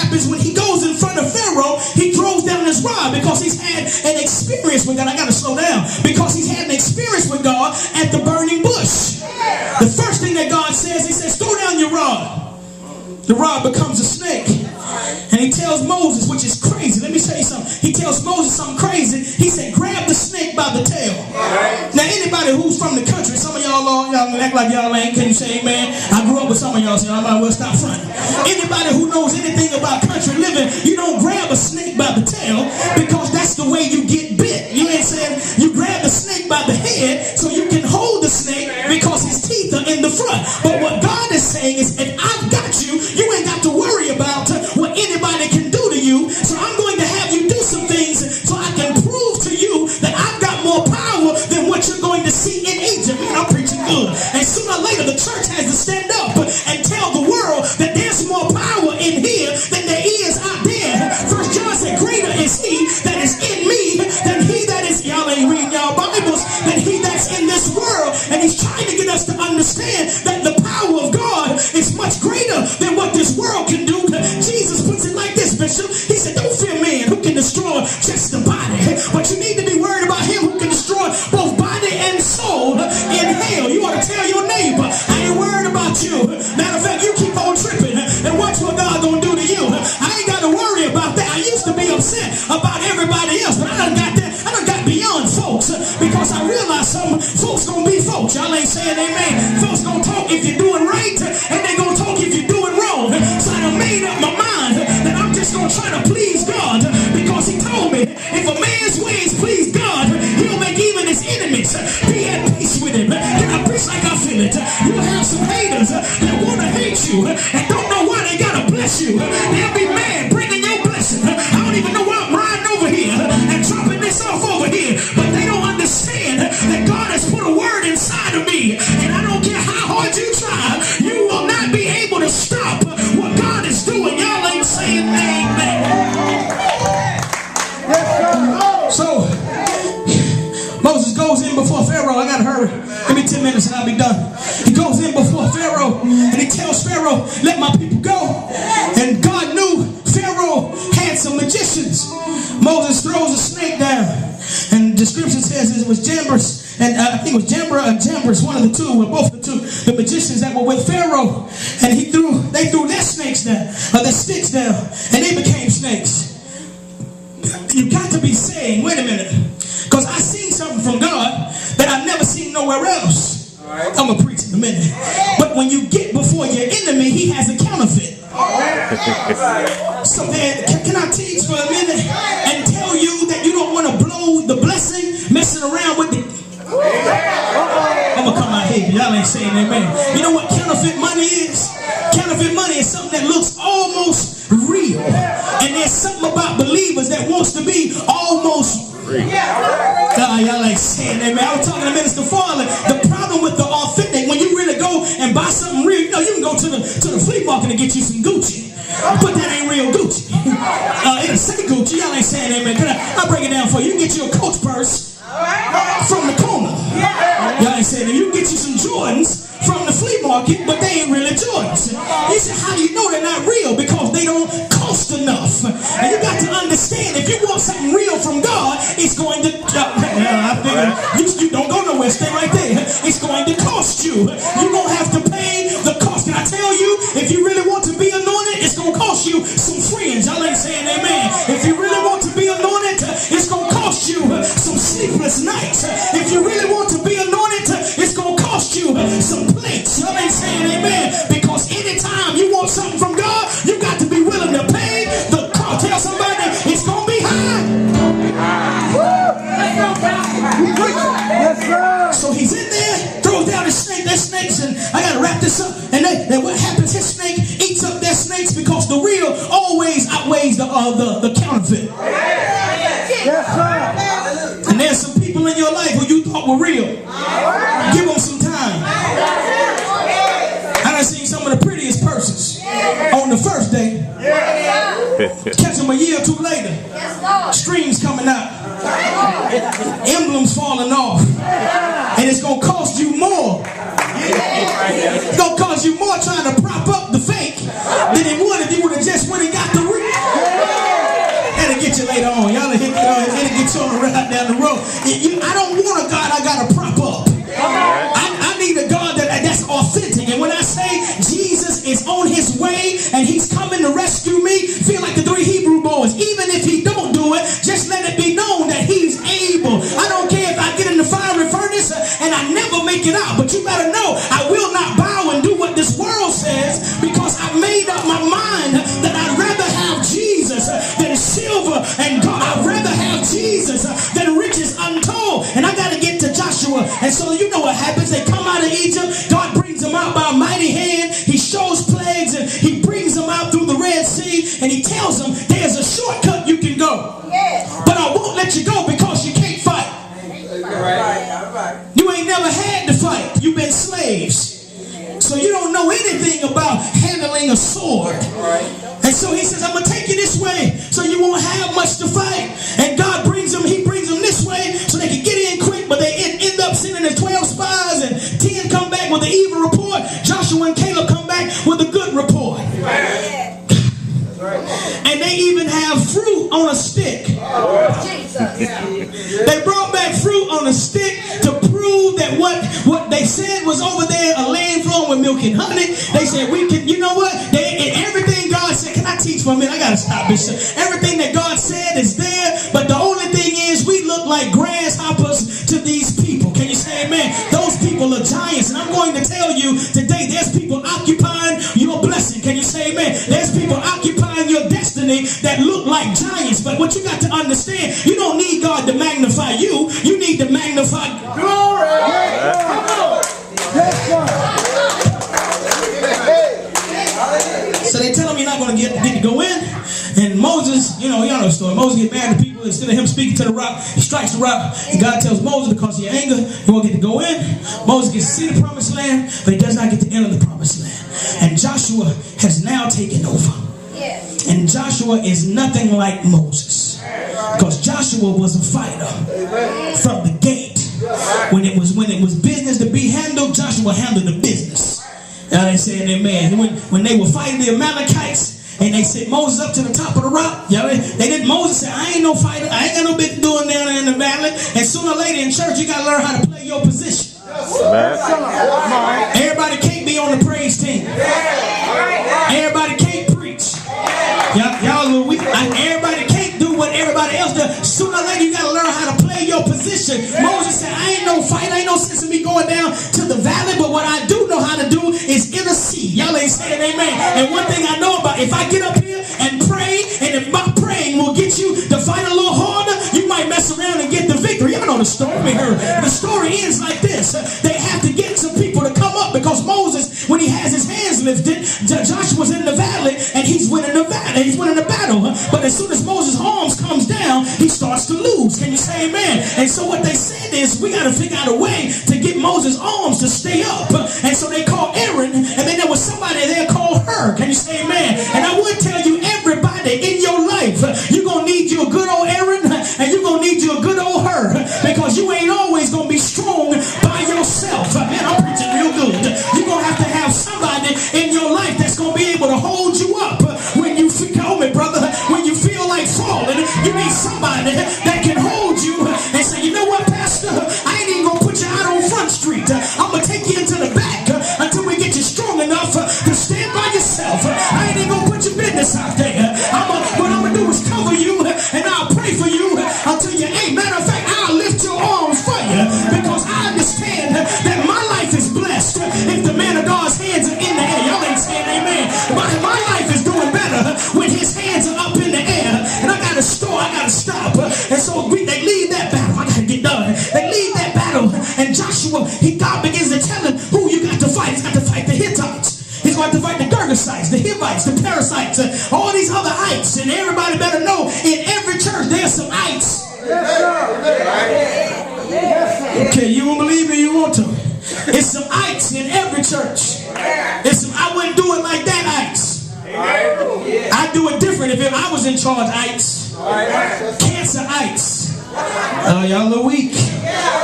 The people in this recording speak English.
happens when he goes in front of Pharaoh, he throws down his rod because he's had an experience with God. I got to slow down. Because he's had an experience with God at the burning bush. The first thing that God says, he says, throw down your rod. The rod becomes a snake. And he tells Moses, which is crazy. Let me tell you something. He tells Moses something crazy. He said, grab the snake by the tail. Now, anybody who's from the country, some of y'all act like y'all ain't. Can you say amen? I grew up with some of y'all, so I might well stop fronting. Anybody who knows anything about country living, you don't grab a snake by the tail because that's the way you get bit. You ain't saying you grab the snake by the head so you can hold the snake because his teeth are in the front. But what God is saying is, if I've got you, you ain't got to worry about what anybody can do to you. So I'm going to have you do some things so I can prove to you that I've got more power than what you're going to see in Egypt. Man, I'm preaching good. And sooner or later, the church has to stand up and tell the world that there's more power in here than there is out there. First John said, greater is he that is in me than he that is, y'all ain't reading y'all Bibles, than he that's in this world. And he's trying to get us to understand that the power of God is much greater than what this world can do. Jesus puts it like this, Bishop. He said, don't fear man who can destroy just the body, but you need to be worried about him who can destroy both body and soul in hell. You ought to tell your neighbor, I ain't worried about you. Matter of fact, you keep on tripping and watch what God gonna do to you. I ain't got to worry about that. I used to be upset about everybody else, but I done got beyond folks because I realize some folks gonna be folks. Y'all ain't saying amen. Folks gonna talk if you're doing right and they gonna talk if you're doing wrong. So I done made up my mind that I'm just gonna try to please God because he told me if a man's ways please God, he'll make even his enemies be at peace with him. Can I preach like I feel it? You'll have some haters that wanna hate you and don't know why they gotta bless you. They'll be mad bringing your blessing. I don't even know why I'm riding over here and dropping this off over here, but they don't understand that God has put a word inside of me, and I don't care how hard you try, you will not be able to stop what God is doing. Y'all ain't saying amen. So Moses goes in before Pharaoh. I gotta hurry. Give me 10 minutes and I'll be done. He goes in before Pharaoh and he tells Pharaoh, let my people go. And God knew Pharaoh had some magicians. Moses throws a snake down, and the scripture says it was Jambres, and I think it was Jambra and Jambres, one of the two, or both the two, the magicians that were with Pharaoh. And they threw their snakes down, or their sticks down, and they became snakes. You got to be saying, wait a minute, because I seen something from God that I've never seen nowhere else. I'm going to preach in a minute. But when you get before your enemy, he has a counterfeit. So then, can I teach for a minute and tell you that you don't want to blow the blessing messing around with it? I'm going to come out here. Y'all ain't saying amen. You know what counterfeit money is? Counterfeit money is something that looks almost real. And there's something about believers that wants to be almost real. Y'all ain't saying amen. I was talking to Minister Farley. The problem with the authentic, when you really go and buy something real, you know, you can go to the flea market and get you some Gucci. But that ain't real Gucci. It'll say Gucci. Y'all ain't saying amen. I'll break it down for you. You can get you a Coach purse from the corner. Y'all ain't saying that. You can get you some Jordans from the flea market, but they ain't really Jordans. You say, how do you know they're not real? Because they don't cost enough. And you got to understand, if you want something real from God, it's going to, you don't go nowhere, stay right there. It's going to cost you. You're going to have to pay the cost. Can I tell you, if you really want to be anointed, it's going to cost you some friends. Y'all ain't saying amen. If you really want to be anointed, it's going to cost you some sleepless nights. If you really want to be anointed, it's going to cost you some plates. Y'all ain't saying amen. Because anytime you want something from God, you got to be willing to pay the cost. Tell somebody it's going to be high. So he's in there, throws down his snake. There's snakes, and I got to wrap this up. And then what happens? His snake eats up their snakes because the real always outweighs the counterfeit. And there's some people in your life who you thought were real. Give them some time. I done seen some of the prettiest persons on the first day. Catch them a year or two later. Streams coming out. Emblems falling off. And it's going to cost you more. It's going to cost you more trying to prop up the fake than it would if you would have just went and got the real. I don't want a God I got to prop up. I need a God that's authentic. And when I say Jesus is on his way and he's coming to rescue me, feel like the 3 Hebrew boys. Even if he don't do it, just let it be known that he's able. I don't care if I get in the fiery furnace and I never make it out. But you better know I will not bow and do what this world says, because I made up my mind that I'd rather have Jesus than silver and gold. I'd rather have Jesus than riches untold. And I got to get to Joshua. And so you know what happens. They come out of Egypt. God brings them out by a mighty hand. He shows plagues and he brings them out through the Red Sea. And he tells them there's a shortcut you can go. But I won't let you go because you can't fight. You ain't never had to fight. You've been slaves. So you don't know anything about handling a sword. And so he says, I'm going to take you this way so you won't have much to fight. And God brings them, he brings them this way so they can get in quick, but they end up sending the 12 spies and 10 come back with an evil report. Joshua and Caleb come back with a good report. And they even have fruit on a stick. They brought back fruit on a stick to prove that what they said was over there, a land flowing with milk and honey. They said, we can, you know what? Everything God said, can I teach for a minute? I got to stop, Bishop. Everything that God said is there, but the only thing is we look like grasshoppers to these people. Can you say amen? Those people are giants. And I'm going to tell you today, there's people occupying your blessing. Can you say amen? There's people occupying your destiny that look like giants. But what you got to understand, you don't need God to magnify you. You need to magnify glory. Come on. So they tell him you're not going to get to go in. And Moses, y'all know the story. Moses gets mad at people. Instead of him speaking to the rock, he strikes the rock. And God tells Moses, because of your anger, you won't get to go in. Moses gets to see the promised land, but he does not get to enter the promised land. And Joshua has now taken over. And Joshua is nothing like Moses, because Joshua was a fighter from the gate. When it was business to be handled, Joshua handled the business. They said amen. When they were fighting the Amalekites, and they set Moses up to the top of the rock. Moses said, I ain't no fighter. I ain't got no bit doing down there in the valley. And sooner or later in church, you got to learn how to play your position. Everybody can't be on the praise team. Everybody can't preach. Y'all are weak. Everybody can't do what everybody else does. Sooner or later, you got to learn how to play your position. Moses said, I ain't no fighter. Ain't no sense in me going down to the valley. But what I do know how to do is intercede. Y'all ain't saying amen. And one thing I know about, if I get up here and pray, and if my praying will get you to fight a little harder, you might mess around and get the victory. Y'all know the story. The story ends like this. They have to get some people to come up, because Moses, when he has his hands lifted, Joshua's in the valley and he's winning the valley. He's winning the battle. But as soon as Moses' arms comes down, he starts to lose. Can you say amen? And so what they said is, we got to figure out a way to get Moses' arms to stay up. And so they called Aaron, and then there was somebody there called Hur. Can you say amen? And I would tell you, everybody in your life, you're going to need you a good old Aaron, and you're going to need you a good old Hur, because you ain't always going to be strong by yourself. Man, I'm preaching real good. You're going to have somebody in your life that's going to be able to hold you up when you feel, brother, when you feel like falling. You need somebody that can hold you and say, you know what, Pastor, I ain't even going to put you out on Front Street. I'm going to take you into the back until we get you strong enough to stand by yourself. I ain't even going to put your business out there. What I'm going to do is cover you, and I'll pray for you until you ain't. Matter of fact, I'll lift your arms for you, because I understand that my life is blessed if the man of God's hands are in the air. Y'all ain't saying amen. My life is doing better when his hands are up in the air. And I got to stop. And so they leave that battle. I got to get done. They leave that battle. And Joshua, God begins to tell him who you got to fight. He's got to fight the Hittites. He's going to fight the Girgasites, the Hivites, the Perizzites, all these other ites. And everybody better know, in every church, there's some ites. Okay, you won't believe me, you want to. It's some ites in every church. I wouldn't do it like that ites. I'd do it different if I was in charge ites. Cancer ites. Y'all are weak.